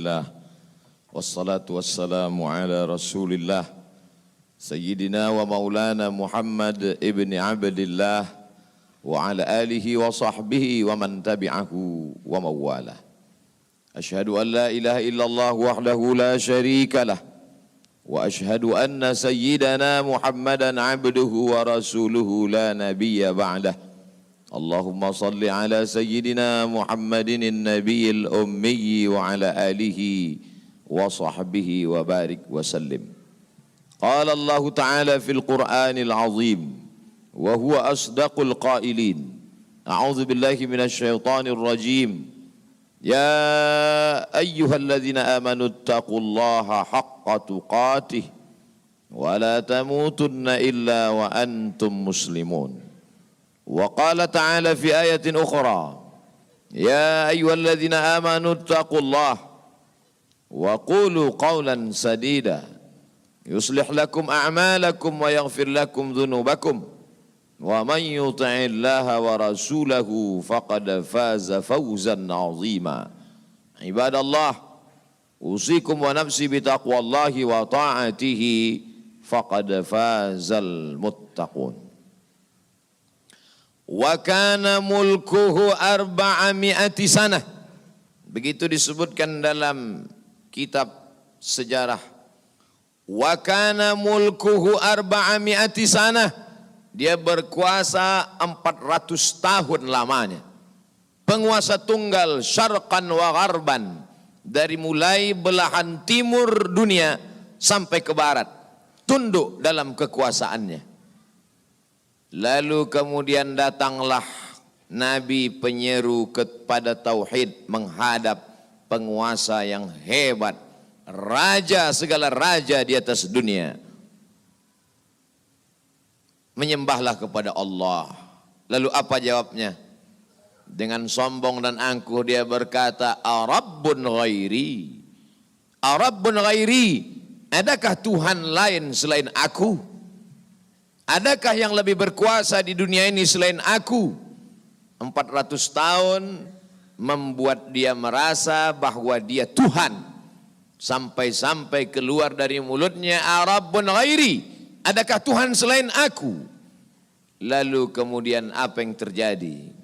Alhamdulillah. Wassalatu wassalamu ala Rasulillah Sayyidina wa maulana Muhammad ibni Abdillah wa ala alihi wa sahbihi wa man tabi'ahu wa mawalah. Ashhadu an la ilaha illallah wahdahu la sharika lah wa ashhadu anna sayyidana Muhammadan abduhu wa rasuluhu la nabiyya ba'dah. Allahumma salli ala sayyidina Muhammadin nabiyil ummi wa ala alihi wa sahbihi wa barik wa sallim. Qala Allah Ta'ala fil Qur'anil azim wa huwa asdaqul qailin. A'udzu billahi minasy syaithanir rajim. Ya ayyuhalladzina amanu taqullaha haqqa tuqatih wa la tamutunna illa wa antum muslimun. Wa qala ta'ala fi ayatin ukhra. Ya ayyuhalladzina amanu taqullaha wa qulu qawlan sadida yuslih lakum a'malakum wa yaghfir lakum dhunubakum wa man yuti'illaha wa rasulahu faqad faza fawzan 'azima. Ibadallah, usikum wa nafsi bitaqwallahi wa ta'atihi faqad fazal muttaqun. Wa kana mulkuhu 400 sanah. Begitu disebutkan dalam kitab sejarah. Wa kana mulkuhu 400 sanah. Dia berkuasa 400 tahun lamanya. Penguasa tunggal syarqan wa gharban. Dari mulai belahan timur dunia sampai ke barat. Tunduk dalam kekuasaannya. Lalu kemudian datanglah Nabi penyeru kepada tauhid menghadap penguasa yang hebat. Raja segala raja di atas dunia. Menyembahlah kepada Allah. Lalu apa jawabnya? Dengan sombong dan angkuh dia berkata, Arabbun ghairi. Arabbun ghairi. Adakah Tuhan lain selain aku? Adakah yang lebih berkuasa di dunia ini selain aku? 400 tahun membuat dia merasa bahwa dia Tuhan. Sampai-sampai keluar dari mulutnya, Arabbun ghairi. Adakah Tuhan selain aku? Lalu kemudian apa yang terjadi?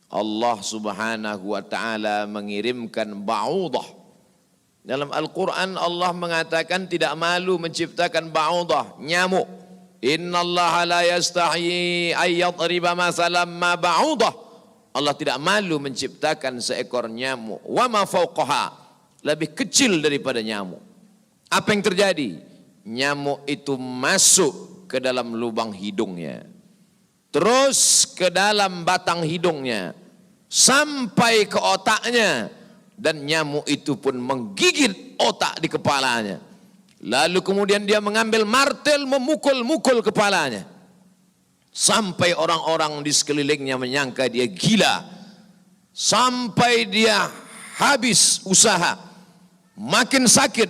Allah subhanahu wa ta'ala mengirimkan ba'udah. Dalam Al-Quran Allah mengatakan tidak malu menciptakan ba'udah, nyamuk. Inna Allah la yastahi ayyadriba masalam ma ba'udah. Allah tidak malu menciptakan seekor nyamuk. Wa ma fauqaha, lebih kecil daripada nyamuk. Apa yang terjadi? Nyamuk itu masuk ke dalam lubang hidungnya. Terus ke dalam batang hidungnya. Sampai ke otaknya. Dan nyamuk itu pun menggigit otak di kepalanya. Lalu kemudian dia mengambil martel memukul-mukul kepalanya. Sampai orang-orang di sekelilingnya menyangka dia gila. Sampai dia habis usaha. Makin sakit.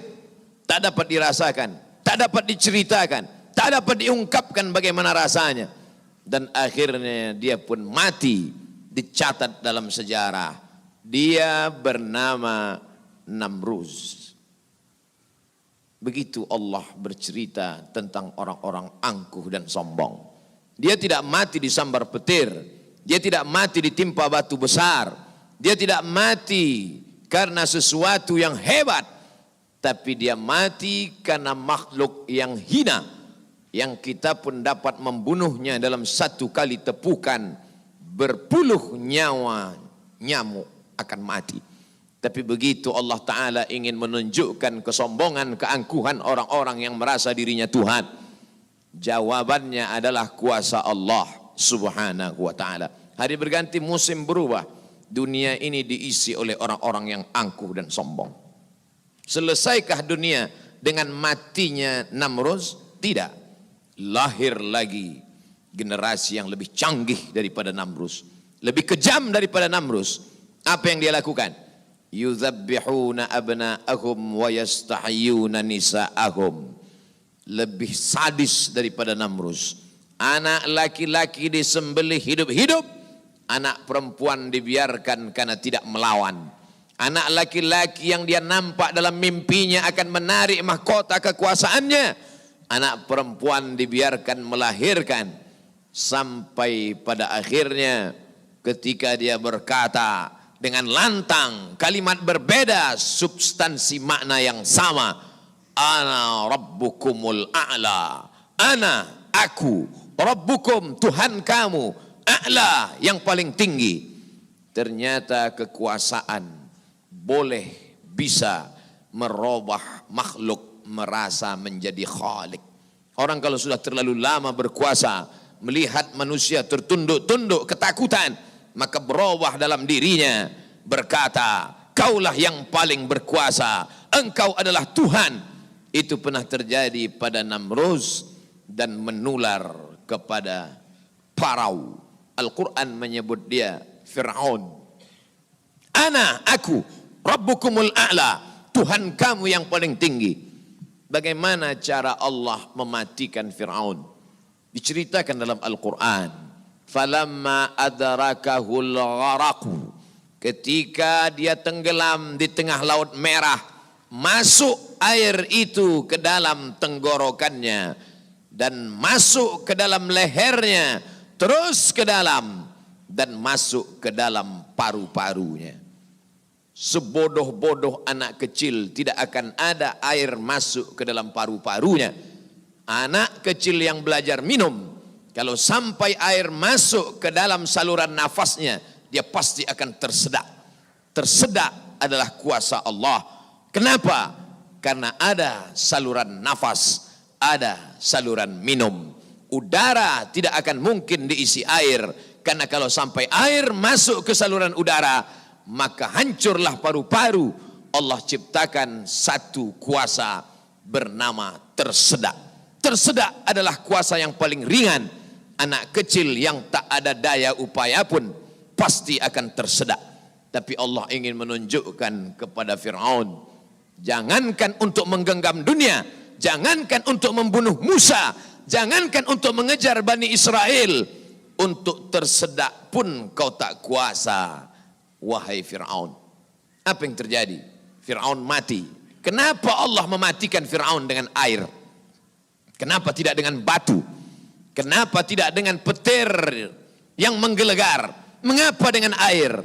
Tak dapat dirasakan. Tak dapat diceritakan. Tak dapat diungkapkan bagaimana rasanya. Dan akhirnya dia pun mati. Dicatat dalam sejarah. Dia bernama Namruz. Begitu Allah bercerita tentang orang-orang angkuh dan sombong. Dia tidak mati disambar petir. Dia tidak mati ditimpa batu besar. Dia tidak mati karena sesuatu yang hebat. Tapi dia mati karena makhluk yang hina. Yang kita pun dapat membunuhnya dalam satu kali tepukan. Berpuluh nyawa nyamuk akan mati. Tapi begitu Allah Ta'ala ingin menunjukkan kesombongan, keangkuhan orang-orang yang merasa dirinya Tuhan. Jawabannya adalah kuasa Allah Subhanahu wa Ta'ala. Hari berganti, musim berubah. Dunia ini diisi oleh orang-orang yang angkuh dan sombong. Selesaikah dunia dengan matinya Namruz? Tidak. Lahir lagi generasi yang lebih canggih daripada Namruz. Lebih kejam daripada Namruz. Apa yang dia lakukan? Yuzabbihuna abna'ahum wa yastahyuna nisa'ahum. Lebih sadis daripada Namruz. Anak laki-laki disembelih hidup-hidup, anak perempuan dibiarkan karena tidak melawan. Anak laki-laki yang dia nampak dalam mimpinya akan menarik mahkota kekuasaannya. Anak perempuan dibiarkan melahirkan. Sampai pada akhirnya ketika dia berkata dengan lantang, kalimat berbeda, substansi makna yang sama. Ana rabbukumul a'la. Ana, aku, rabbukum, Tuhan kamu, a'la, yang paling tinggi. Ternyata kekuasaan boleh bisa merubah makhluk merasa menjadi khalik. Orang kalau sudah terlalu lama berkuasa, melihat manusia tertunduk-tunduk ketakutan, maka berubah dalam dirinya, berkata, kaulah yang paling berkuasa, engkau adalah Tuhan. Itu pernah terjadi pada Namruz dan menular kepada Farao. Al-Quran menyebut dia Fir'aun. Ana, aku, Rabbukumul a'la, Tuhan kamu yang paling tinggi. Bagaimana cara Allah mematikan Fir'aun? Diceritakan dalam Al-Quran. Falamma adrakahul gharaqu, ketika dia tenggelam di tengah laut merah, masuk air itu ke dalam tenggorokannya dan masuk ke dalam lehernya, terus ke dalam dan masuk ke dalam paru-parunya. Sebodoh-bodoh anak kecil tidak akan ada air masuk ke dalam paru-parunya. Anak kecil yang belajar minum, kalau sampai air masuk ke dalam saluran nafasnya, dia pasti akan tersedak. Tersedak adalah kuasa Allah. Kenapa? Karena ada saluran nafas, ada saluran minum. Udara tidak akan mungkin diisi air, karena kalau sampai air masuk ke saluran udara, maka hancurlah paru-paru. Allah ciptakan satu kuasa bernama tersedak. Tersedak adalah kuasa yang paling ringan. Anak kecil yang tak ada daya upaya pun pasti akan tersedak. Tapi Allah ingin menunjukkan kepada Fir'aun, jangankan untuk menggenggam dunia, jangankan untuk membunuh Musa, jangankan untuk mengejar Bani Israel, untuk tersedak pun kau tak kuasa, wahai Fir'aun. Apa yang terjadi? Fir'aun mati. Kenapa Allah mematikan Fir'aun dengan air? Kenapa tidak dengan batu? Kenapa tidak dengan petir yang menggelegar? Mengapa dengan air?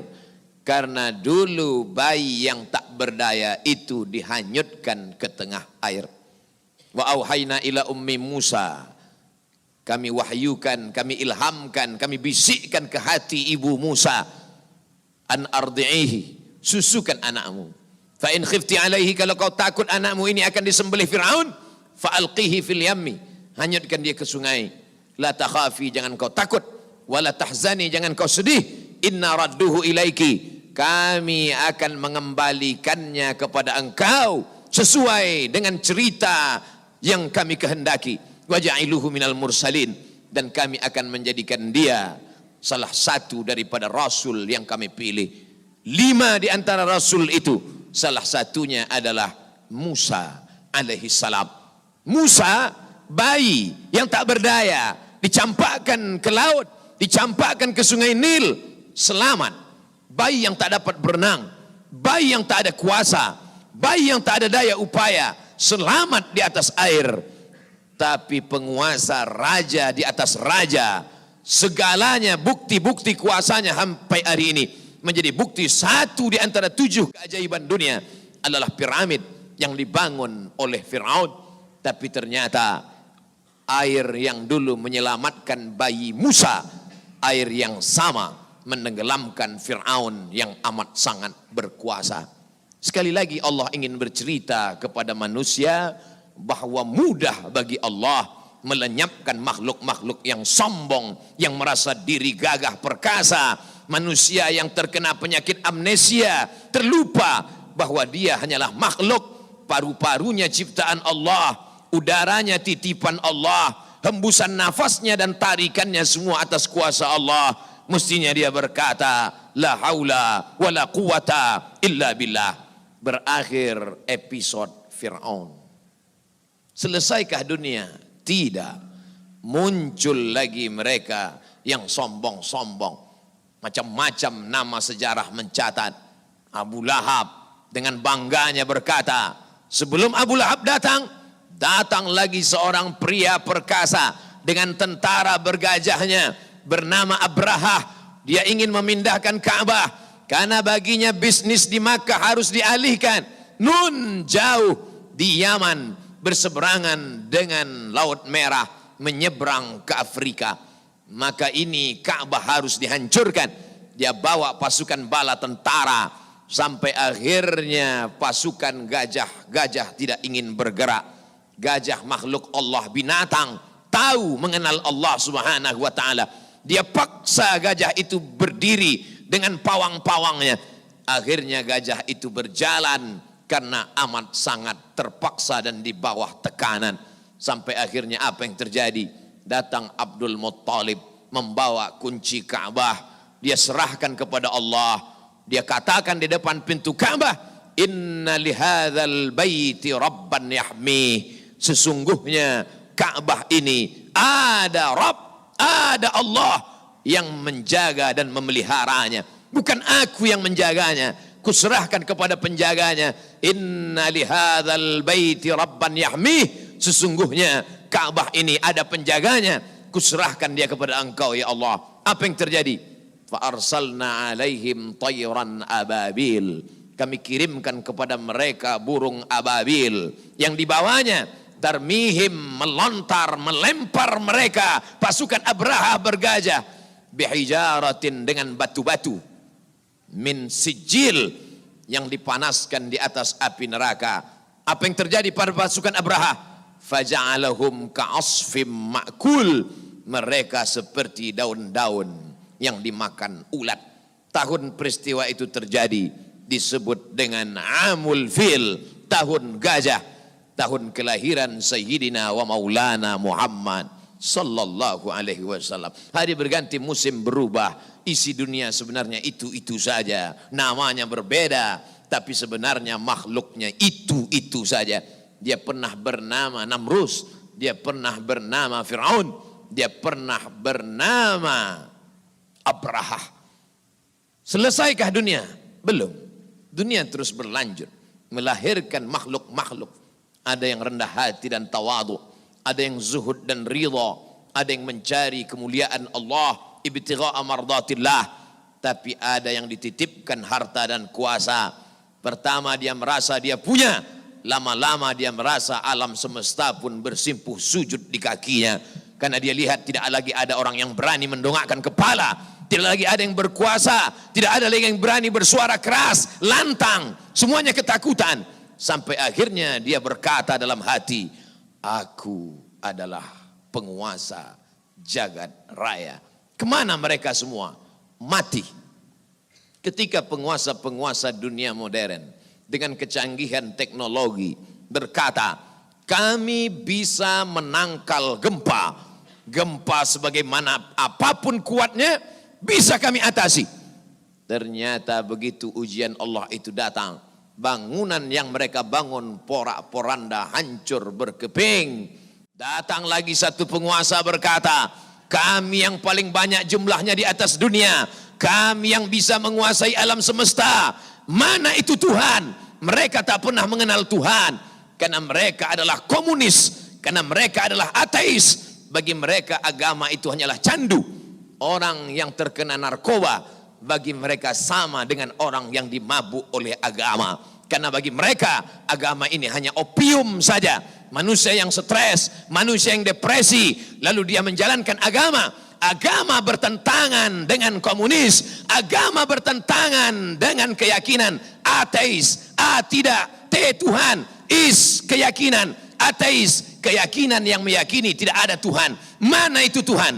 Karena dulu bayi yang tak berdaya itu dihanyutkan ke tengah air. Wa auhayna ila ummi Musa, kami wahyukan, kami ilhamkan, kami bisikkan ke hati ibu Musa, an ardi'ihi, susukan anakmu. Fa in khifti alaihi, kalau kau takut anakmu ini akan disembelih Fir'aun, fa alqihi fil yammi, hanyutkan dia ke sungai. La takhafi, jangan kau takut, wala tahzani, jangan kau sedih, inna radduhu ilaiki, kami akan mengembalikannya kepada engkau sesuai dengan cerita yang kami kehendaki. Waja'iluhu minal mursalin, dan kami akan menjadikan dia salah satu daripada rasul yang kami pilih. 5 di antara rasul itu, salah satunya adalah Musa alaihi salam. Musa, bayi yang tak berdaya, dicampakkan ke laut, dicampakkan ke sungai Nil, selamat. Bayi yang tak dapat berenang, bayi yang tak ada kuasa, bayi yang tak ada daya upaya, selamat di atas air. Tapi penguasa, raja di atas raja, segalanya bukti-bukti kuasanya sampai hari ini menjadi bukti. Satu di antara 7 keajaiban dunia adalah piramid yang dibangun oleh Fir'aun. Tapi ternyata air yang dulu menyelamatkan bayi Musa, air yang sama menenggelamkan Fir'aun yang amat sangat berkuasa. Sekali lagi Allah ingin bercerita kepada manusia bahwa mudah bagi Allah melenyapkan makhluk-makhluk yang sombong, yang merasa diri gagah perkasa, manusia yang terkena penyakit amnesia, terlupa bahwa dia hanyalah makhluk, paru-parunya ciptaan Allah, udaranya titipan Allah, hembusan nafasnya dan tarikannya semua atas kuasa Allah. Mestinya dia berkata, la haula wa la quwata illa billah. Berakhir episode Fir'aun. Selesaikah dunia? Tidak. Muncul lagi mereka yang sombong-sombong. Macam-macam nama sejarah mencatat. Abu Lahab dengan bangganya berkata, sebelum Abu Lahab datang lagi seorang pria perkasa dengan tentara bergajahnya bernama Abrahah. Dia ingin memindahkan Ka'bah karena baginya bisnis di Makkah harus dialihkan. Nun jauh di Yaman berseberangan dengan Laut Merah menyeberang ke Afrika. Maka ini Ka'bah harus dihancurkan. Dia bawa pasukan bala tentara. Sampai akhirnya pasukan gajah tidak ingin bergerak. Gajah makhluk Allah, binatang, tahu mengenal Allah subhanahu wa ta'ala. Dia paksa gajah itu berdiri dengan pawang-pawangnya. Akhirnya gajah itu berjalan karena amat sangat terpaksa dan di bawah tekanan. Sampai akhirnya apa yang terjadi? Datang Abdul Muttalib membawa kunci Ka'bah. Dia serahkan kepada Allah. Dia katakan di depan pintu Ka'bah, inna lihadzal baiti rabban yahmi. Sesungguhnya Ka'bah ini ada Rabb, ada Allah yang menjaga dan memeliharanya. Bukan aku yang menjaganya, kuserahkan kepada penjaganya. Inna lihadzal baiti rabban yahmi. Sesungguhnya Ka'bah ini ada penjaganya, kuserahkan dia kepada engkau ya Allah. Apa yang terjadi? Fa'arsalna alaihim tayran ababil. Kami kirimkan kepada mereka burung ababil yang dibawanya tarmihim, melontar, melempar mereka pasukan Abraha bergajah bihijaratin, dengan batu-batu min sijil, yang dipanaskan di atas api neraka. Apa yang terjadi pada pasukan Abraha? Faja'alahum ka'asfim ma'kul. Mereka seperti daun-daun yang dimakan ulat. Tahun peristiwa itu terjadi disebut dengan Amul Fil, tahun gajah, tahun kelahiran Sayyidina wa Maulana Muhammad sallallahu alaihi wasallam. Hari berganti, musim berubah, isi dunia sebenarnya itu saja, namanya berbeda, tapi sebenarnya makhluknya itu saja. Dia pernah bernama Namrus, dia pernah bernama Fir'aun, dia pernah bernama Abraha. Selesaikah dunia? Belum. Dunia terus berlanjut, melahirkan makhluk-makhluk. Ada yang rendah hati dan tawadu, ada yang zuhud dan ridha, ada yang mencari kemuliaan Allah, ibtigha'a mardatillah. Tapi ada yang dititipkan harta dan kuasa. Pertama dia merasa dia punya, lama-lama dia merasa alam semesta pun bersimpuh sujud di kakinya. Karena dia lihat tidak lagi ada orang yang berani mendongakkan kepala, tidak lagi ada yang berkuasa, tidak ada lagi yang berani bersuara keras, lantang, semuanya ketakutan. Sampai akhirnya dia berkata dalam hati, aku adalah penguasa jagat raya. Kemana mereka semua? Mati. Ketika penguasa-penguasa dunia modern dengan kecanggihan teknologi berkata, kami bisa menangkal gempa. Gempa sebagaimana apapun kuatnya bisa kami atasi. Ternyata begitu ujian Allah itu datang, bangunan yang mereka bangun porak-poranda, hancur berkeping. Datang lagi satu penguasa berkata, kami yang paling banyak jumlahnya di atas dunia, kami yang bisa menguasai alam semesta. Mana itu Tuhan? Mereka tak pernah mengenal Tuhan, karena mereka adalah komunis, karena mereka adalah ateis. Bagi mereka agama itu hanyalah candu. Orang yang terkena narkoba bagi mereka sama dengan orang yang dimabuk oleh agama. Karena bagi mereka agama ini hanya opium saja. Manusia yang stres, manusia yang depresi, lalu dia menjalankan agama. Agama bertentangan dengan komunis, agama bertentangan dengan keyakinan ateis. A tidak, T Tuhan, is keyakinan ateis, keyakinan yang meyakini tidak ada Tuhan. Mana itu Tuhan?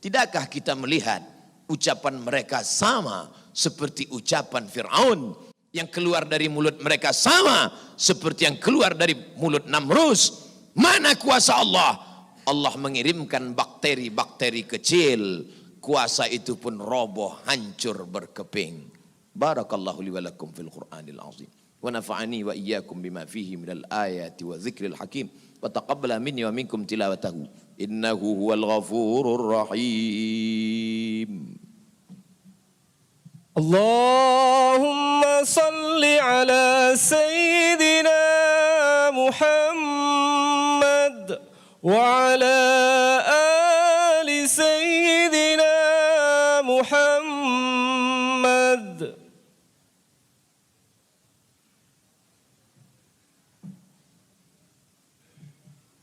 Tidakkah kita melihat ucapan mereka sama seperti ucapan Fir'aun, yang keluar dari mulut mereka sama seperti yang keluar dari mulut Namrus? Mana kuasa Allah? Allah mengirimkan bakteri-bakteri kecil, kuasa itu pun roboh, hancur berkeping. Barakallahu li wa lakum fil Qur'anil azim. Wa nafa'ani wa iyyakum bima fihi minal ayati wa dzikril hakim. Wa taqabbala minni wa minkum tilawatahu. Innahu huwal ghafurur rahim. اللهم صل على سيدنا محمد وعلى آل سيدنا محمد.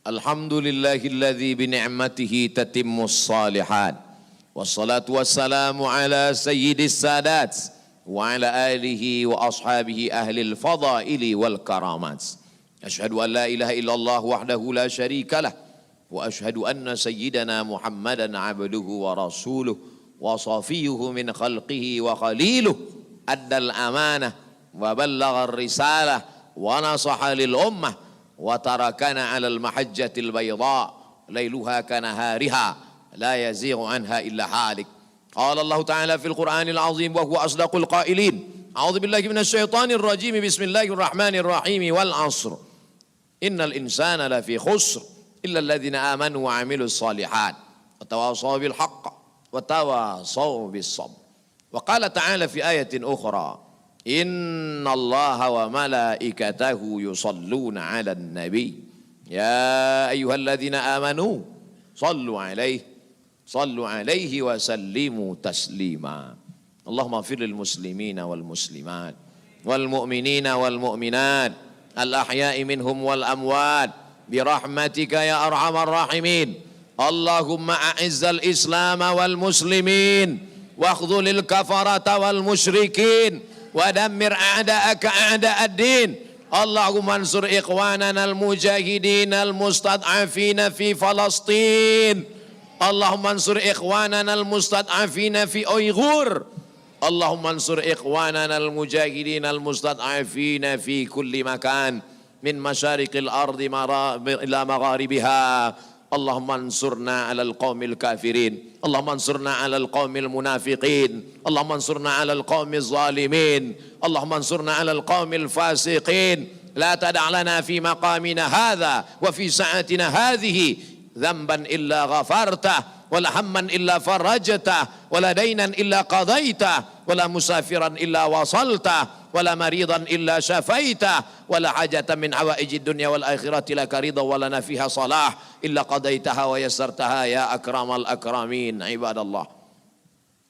الحمد لله الذي بنعمته تتم الصالحات والصلاة والسلام على سيد السادات وعلى آله وأصحابه أهل الفضائل والكرامات. أشهد أن لا إله إلا الله وحده لا شريك له وأشهد أن سيدنا محمدا عبده ورسوله وصفيه من خلقه وخليله أدى الأمانة وبلغ الرسالة ونصح للأمة وتركنا على المحجة البيضاء ليلها كنهارها لا يزيغ عنها إلا هالك. قال الله تعالى في القرآن العظيم وهو أصدق القائلين: أعوذ بالله من الشيطان الرجيم، بسم الله الرحمن الرحيم، والعصر إن الإنسان لفي خسر إلا الذين آمنوا وعملوا الصالحات وتواصوا بالحق وتواصوا بالصبر. وقال تعالى في آية أخرى: إن الله وملائكته يصلون على النبي يا أيها الذين آمنوا صلوا عليه وسلموا تسليما. اللهم اغفر للمسلمين والمسلمات والمؤمنين والمؤمنات الأحياء منهم والأموات برحمتك يا أرحم الراحمين. اللهم أعز الإسلام والمسلمين واخذل الكفرة والمشركين ودمر أعداءك أعداء الدين. اللهم انصر إخواننا المجاهدين المستضعفين في فلسطين. اللهم انصر إخواننا المستضعفين في أيغور. اللهم انصر إخواننا المجاهدين المستضعفين في كل مكان من مشارق الأرض إلى مغاربها. اللهم انصرنا على القوم الكافرين، اللهم انصرنا على القوم المنافقين، اللهم انصرنا على القوم الظالمين، اللهم انصرنا على القوم الفاسقين. لا تدع لنا في مقامنا هذا وفي ساعتنا هذه ذنبا إلا غفرته ولا هما إلا فرجته ولا دينا إلا قضيته ولا مسافرا إلا وصلته ولا مريضا إلا شفيته ولا حاجة من حوائج الدنيا والآخرة لك رضا ولنا فيها صلاح إلا قضيتها ويسرتها يا أكرم الأكرمين. عباد الله،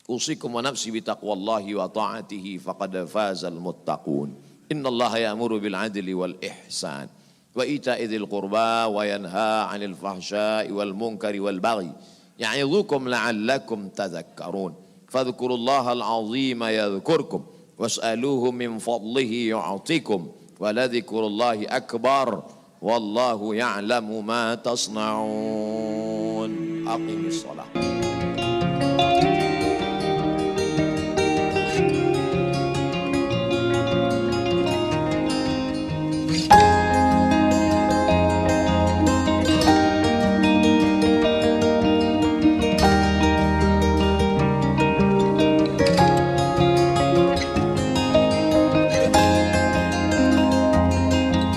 أوصيكم ونفسي بتقوى الله وطاعته فقد فاز المتقون. إن الله يأمر بالعدل والإحسان وإيتاء ذي القربى وينهى عن الفحشاء والمنكر والبغي يعظكم لعلكم تذكرون. فاذكروا الله العظيم يذكركم واسألوه من فضله يعطيكم ولذكر الله أكبر والله يعلم ما تصنعون. أقم الصلاة.